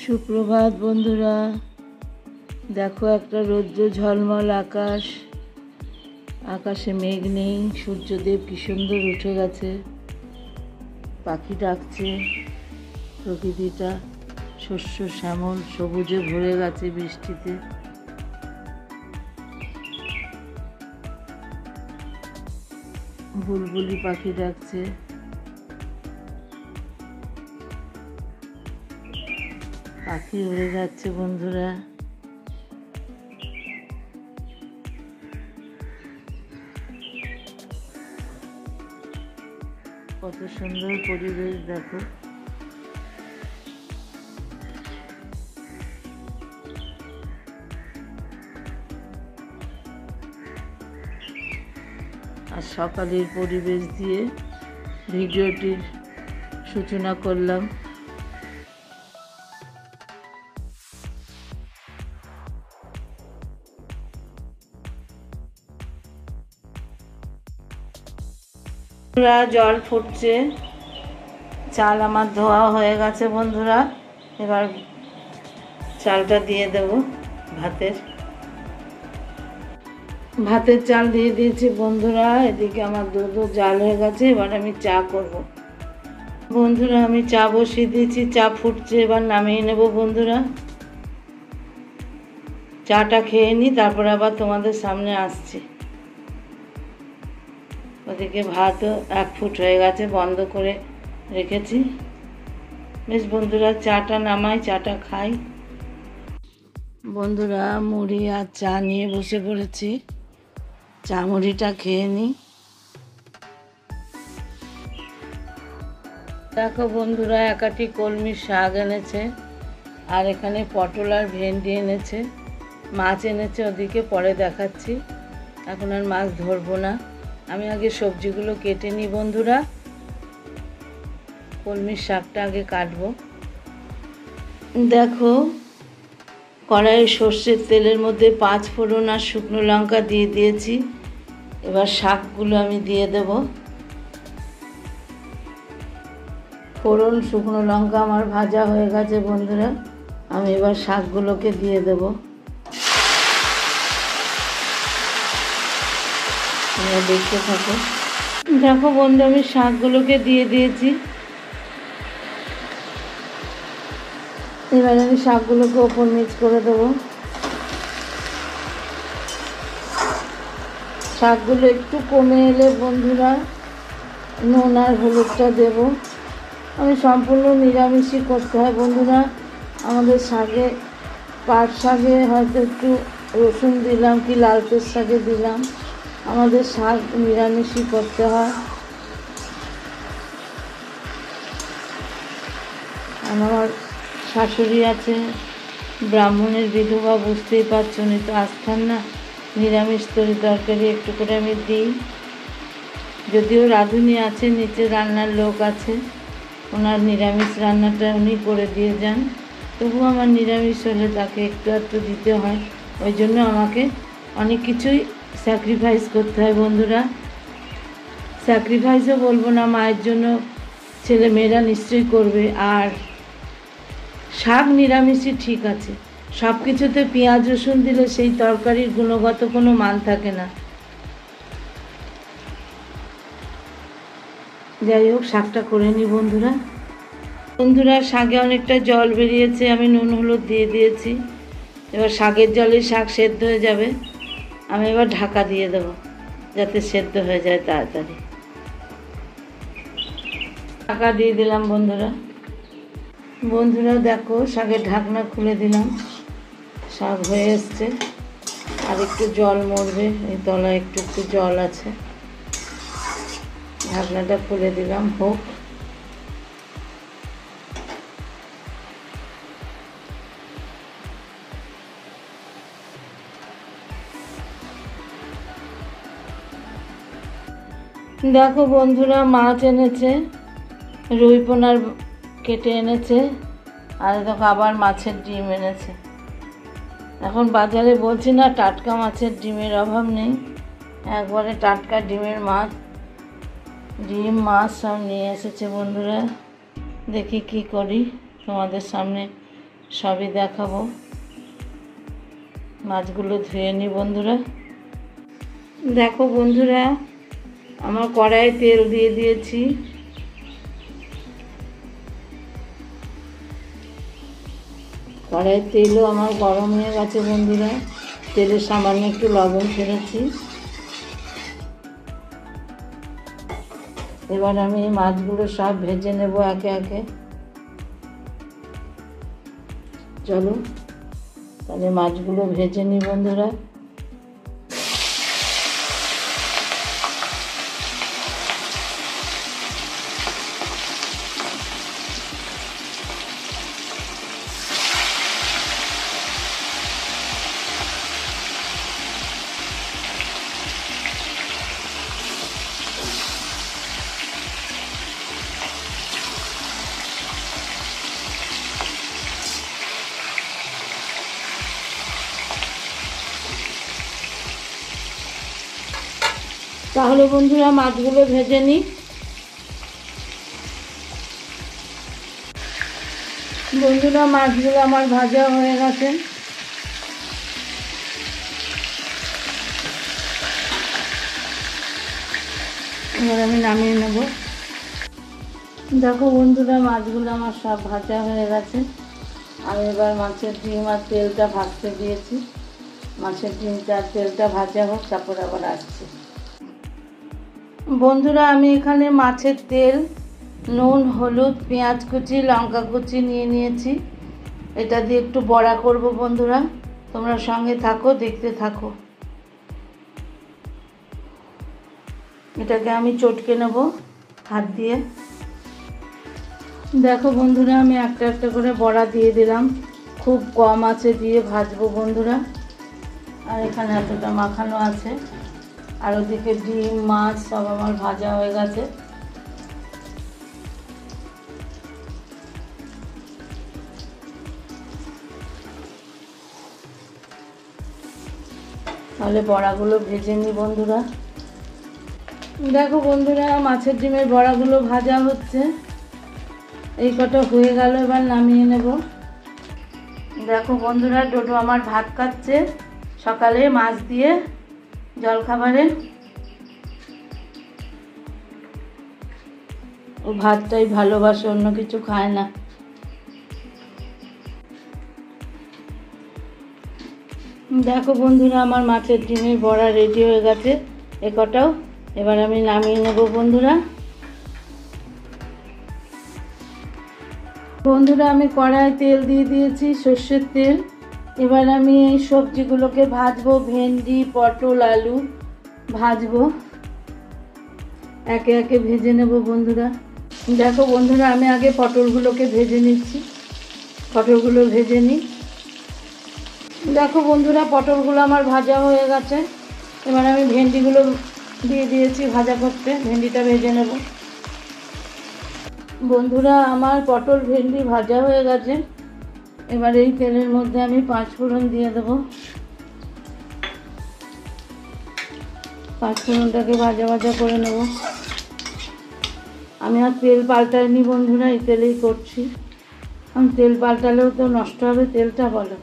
সুপ্রভাত বন্ধুরা, দেখো একটা রৌদ্র ঝলমল আকাশ, আকাশে মেঘ নেই, সূর্যদেব কি সুন্দর উঠে গেছে, পাখি ডাকছে, প্রকৃতিটা শস্য শ্যামল সবুজে ভরে গেছে বৃষ্টিতে। বুলবুলি পাখি ডাকছে, পাখি উড়ে যাচ্ছে বন্ধুরা। কত সুন্দর পরিবেশ দেখো। আর সকালের পরিবেশ দিয়ে ভিডিওটির সূচনা করলাম। জল ফুটছে, চাল আমার ধোয়া হয়ে গেছে বন্ধুরা। এবার চালটা দিয়ে দেব, ভাতের চাল দিয়ে দিয়েছি বন্ধুরা। এদিকে আমার দুধও জাল হয়ে গেছে, এবার আমি চা করব বন্ধুরা। আমি চা বসিয়ে দিয়েছি, চা ফুটছে, এবার নামিয়ে নেব বন্ধুরা। চাটা খেয়ে নিই, তারপর আবার তোমাদের সামনে আসছি। ওদিকে ভাতও 1 ফুট হয়ে গেছে, বন্ধ করে রেখেছি। বেশ বন্ধুরা, চাটা নামাই, চাটা খাই বন্ধুরা। মুড়ি আর চা নিয়ে বসে পড়েছি, চা মুড়িটা খেয়ে নিই। দেখো বন্ধুরা, একাটি কলমির শাক এনেছে, আর এখানে পটল আর ভেন্ডি এনেছে, মাছ এনেছে, ওদিকে পরে দেখাচ্ছি। এখন আর মাছ ধরবো না, আমি আগে সবজিগুলো কেটে নিই বন্ধুরা। কলমির শাকটা আগে কাটবো। দেখো, কড়াইয়ে সর্ষের তেলের মধ্যে 5 ফোড়ন আর শুকনো লঙ্কা দিয়ে দিয়েছি। এবার শাকগুলো আমি দিয়ে দেব। ফোড়ন শুকনো লঙ্কা আমার ভাজা হয়ে গেছে বন্ধুরা, আমি এবার শাকগুলোকে দিয়ে দেব। দেখতে থাকো। দেখো বন্ধু, আমি শাকগুলোকে দিয়ে দিয়েছি। এবার আমি শাকগুলোকে ওপর নিচ করে দেবো। শাকগুলো একটু কমে এলে বন্ধুরা নুন আর হলুদটা দেব। আমি সম্পূর্ণ নিরামিষই করতে হয় বন্ধুরা। আমাদের শাকে, পাট শাকে হয়তো একটু রসুন দিলাম, কি লালচের শাকে দিলাম, আমাদের শাক নিরামিষই করতে হয়। আমার শাশুড়ি আছে, ব্রাহ্মণের বিধবা, বুঝতেই পারছো, উনি তো আসতেন না। নিরামিষ তরকারি একটু করে আমি দিই। যদিও রাঁধুনি আছে, নিচে রান্নার লোক আছে, ওনার নিরামিষ রান্নাটা উনি করে দিয়ে যান, তবুও আমার নিরামিষ হলে তাকে একটু একটু দিতে হয়। ওই জন্য আমাকে অনেক কিছুই স্যাক্রিফাইস করতে হয় বন্ধুরা। স্যাক্রিফাইসও বলবো না, মায়ের জন্য ছেলে মেয়েরা নিশ্চয়ই করবে। আর শাক নিরামিষই ঠিক আছে, সব কিছুতে পেঁয়াজ রসুন দিলে সেই তরকারির গুণগত কোনো মান থাকে না। যাই হোক, শাকটা করে নিই বন্ধুরা। শাকে অনেকটা জল বেরিয়েছে, আমি নুন হলুদ দিয়ে দিয়েছি। এবার শাকের জলে শাক সেদ্ধ হয়ে যাবে। আমি এবার ঢাকা দিয়ে দেবো, যাতে সেদ্ধ হয়ে যায় তাড়াতাড়ি। ঢাকা দিয়ে দিলাম বন্ধুরা। দেখো, শাকের ঢাকনা খুলে দিলাম, শাক হয়ে এসছে। আর একটু জল মরবে, এই তলায় একটু একটু জল আছে। ঢাকনাটা খুলে দিলাম, হোক। দেখো বন্ধুরা, মাছ এনেছে, রুই পোনার কেটে এনেছে, আর দেখো আবার মাছের ডিম এনেছে। এখন বাজারে বলছি না, টাটকা মাছের ডিমের অভাব নেই, একবারে টাটকা ডিমের মাছ, ডিম মাছ সব নিয়ে এসেছে বন্ধুরা। দেখি কি করি, তোমাদের সামনে সবই দেখাবো। মাছগুলো ধুয়ে নিই বন্ধুরা। দেখো বন্ধুরা, আমার কড়াইয়ে তেল দিয়ে দিয়েছি। কড়াইয়ের তেলও আমার গরম হয়ে গেছে বন্ধুরা। তেলে সামান্য একটু লবণ ফেলেছি। এবার আমি মাছগুলো সব ভেজে নেব একে একে। চলো তাহলে মাছগুলো ভেজে নিই বন্ধুরা। তাহলে বন্ধুরা মাছগুলো ভেজে নিই। বন্ধুরা মাছগুলো আমার ভাজা হয়ে গেছে। এবার আমি নামিয়ে নেব। দেখো বন্ধুরা মাছগুলো আমার সব ভাজা হয়ে গেছে। আমি এবার মাছের ডিম আর তেলটা ভাজতে দিয়েছি। মাছের ডিমটা আর তেলটা ভাজা হোক, তারপর আবার আসছে। বন্ধুরা আমি এখানে মাছের তেল, নুন, হলুদ, পেঁয়াজ কুচি, লঙ্কা কুচি নিয়ে নিয়েছি। এটা দিয়ে একটু বড়া করব বন্ধুরা। তোমরা সঙ্গে থাকো, দেখতে থাকো। এটাকে আমি চটকে নেব হাত দিয়ে। দেখো বন্ধুরা আমি একটা একটা করে বড়া দিয়ে দিলাম। খুব কম আছে দিয়ে ভাজবো বন্ধুরা। আর এখানে এতটা মাখানো আছে। আর ওদিকে ডিম, মাছ সব আমার ভাজা হয়ে গেছে। তাহলে বড়াগুলো ভেজে নিই বন্ধুরা। দেখো বন্ধুরা মাছের ডিমের বড়াগুলো ভাজা হচ্ছে। এই কটা হয়ে গেল, এবার নামিয়ে নেব। দেখো বন্ধুরা ডোডো আমার ভাত খাচ্ছে সকালে মাছ দিয়ে জলখাবারে। ও ভাতটাই ভালোবাসে, অন্য কিছু খায় না। দেখো বন্ধুরা আমার মাছের ডিমের বড়া রেডি হয়ে গেছে এ কটাও। এবার আমি নামিয়ে নেব বন্ধুরা। বন্ধুরা আমি কড়াই তেল দিয়ে দিয়েছি, সর্ষের তেল। এবার আমি এই সবজিগুলোকে ভাজবো। ভেন্ডি, পটল, আলু ভাজবো। একে একে ভেজে নেব বন্ধুরা। দেখো বন্ধুরা আমি আগে পটলগুলোকে ভেজে নিচ্ছি। পটলগুলো ভেজে নিই। দেখো বন্ধুরা পটলগুলো আমার ভাজা হয়ে গেছে। এবার আমি ভেন্ডিগুলো দিয়ে দিয়েছি ভাজা করতে। ভেন্ডিটা ভেজে নেব বন্ধুরা। আমার পটল ভেন্ডি ভাজা হয়ে গেছে। এবার এই তেলের মধ্যে আমি 5 ফোড়ন দিয়ে দেবো। 5 ফোড়নটাকে ভাজা ভাজা করে নেব। আমি আর তেল পাল্টাইনি বন্ধুরা, এই তেলেই করছি। আমি তেল পাল্টালেও তো নষ্ট হবে তেলটা, বলো।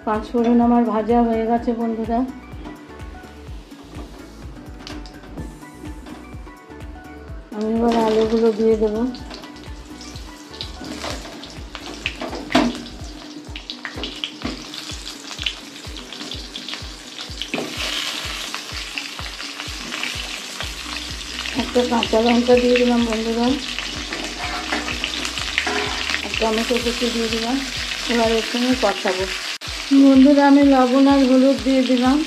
পাঁচ ফোড়ন আমার ভাজা হয়ে গেছে বন্ধুরা। আমি এবার আলুগুলো দিয়ে দেবো। একটা কাঁচা লঙ্কা দিয়ে দিলাম বন্ধুরা। আর টমেটো কুচি দিয়ে দিলাম। এবার এর সঙ্গে কষাবো বন্ধুরা। আমি লবণ আর হলুদ দিয়ে দিলাম।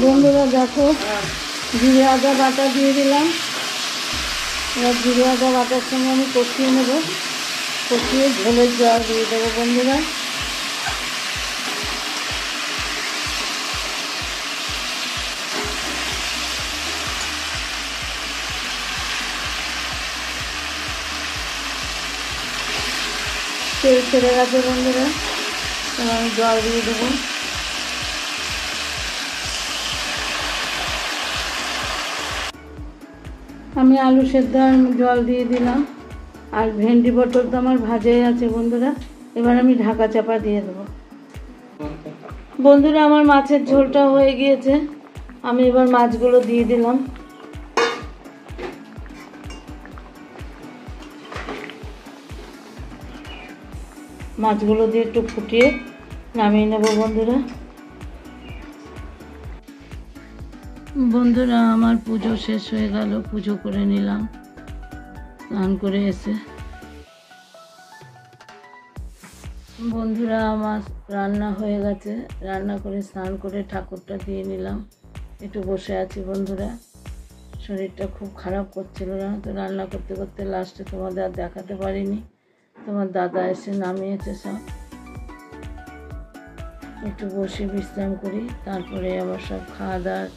বন্ধুরা দেখো জিরে আদা বাটা দিয়ে দিলাম। এবার জিরে আদা বাটার সঙ্গে আমি কষিয়ে নেব, কষিয়ে ঝোলের জল দিয়ে দেবো বন্ধুরা। তেল ছেড়ে গেছে বন্ধুরা, এবার আমি জল দিয়ে দেবো। আমি আলু সেদ্ধ আর জল দিয়ে দিলাম, আর ভেন্ডি পটল তো আমার ভাজাই আছে বন্ধুরা। এবার আমি ঢাকা চাপা দিয়ে দেবো বন্ধুরা। আমার মাছের ঝোলটা হয়ে গিয়েছে, আমি এবার মাছগুলো দিয়ে দিলাম। মাছগুলো দিয়ে একটু ফুটিয়ে নামিয়ে নেব বন্ধুরা। বন্ধুরা আমার পুজো শেষ হয়ে গেল, পুজো করে নিলাম, স্নান করে এসে। বন্ধুরা আমার রান্না হয়ে গেছে, রান্না করে স্নান করে ঠাকুরটা দিয়ে নিলাম, একটু বসে আছি বন্ধুরা। শরীরটা খুব খারাপ করছিল না তো, রান্না করতে করতে লাস্টে তোমাদের আর দেখাতে পারিনি। তোমার দাদা এসে নামিয়েছে সব, একটু বসে বিশ্রাম করি, তারপরে আবার সব খাওয়া দাওয়ার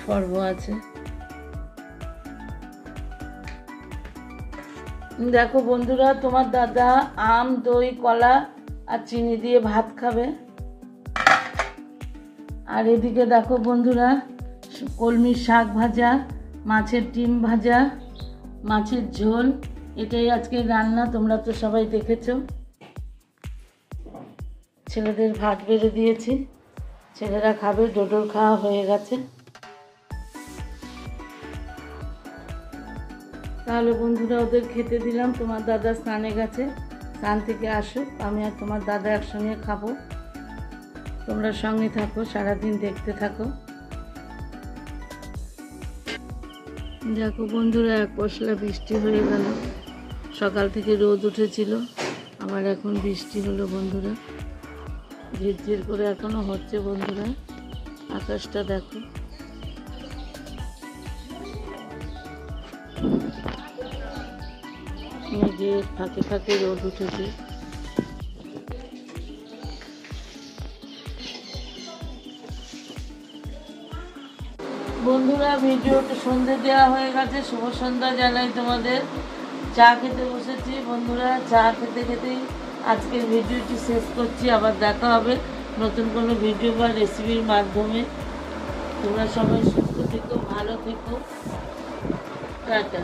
পর্ব আছে। দেখো বন্ধুরা, তোমার দাদা আম, দই, কলা আর চিনি দিয়ে ভাত খাবে। আর এদিকে দেখো বন্ধুরা, কলমির শাক ভাজা, মাছের ডিম ভাজা, মাছের ঝোল, এটাই আজকে রান্না। তোমরা তো সবাই দেখেছো। ছেলেদের ভাত বেড়ে দিয়েছি, ছেলেরা খাবে, ডোডোর খাওয়া হয়ে গেছে। তাহলে বন্ধুরা ওদের খেতে দিলাম। তোমার দাদা স্নানে গেছে, স্নান থেকে আসুক, আমি আর তোমার দাদা একসঙ্গে খাবো। তোমরা সঙ্গে থাকো, সারাদিন দেখতে থাকো। দেখো বন্ধুরা, এক পশলা বৃষ্টি হয়ে গেল। সকাল থেকে রোদ উঠেছিল, আবার এখন বৃষ্টি হলো বন্ধুরা। ঝিরঝির করে এখনো হচ্ছে বন্ধুরা। আকাশটা দেখো, মেঘের ফাঁকে ফাঁকে রোদ উঠেছে। বন্ধুরা ভিডিওটা সন্ধে দেওয়া হয়ে গেছে, শুভ সন্ধ্যা জানাই তোমাদের। চা খেতে বসেছি বন্ধুরা, চা খেতে খেতেই আজকের ভিডিওটি শেষ করছি। আবার দেখা হবে নতুন কোনো ভিডিও বা রেসিপির মাধ্যমে। তোমরা সবাই সুস্থ থেকো, ভালো থেকো, টাটা।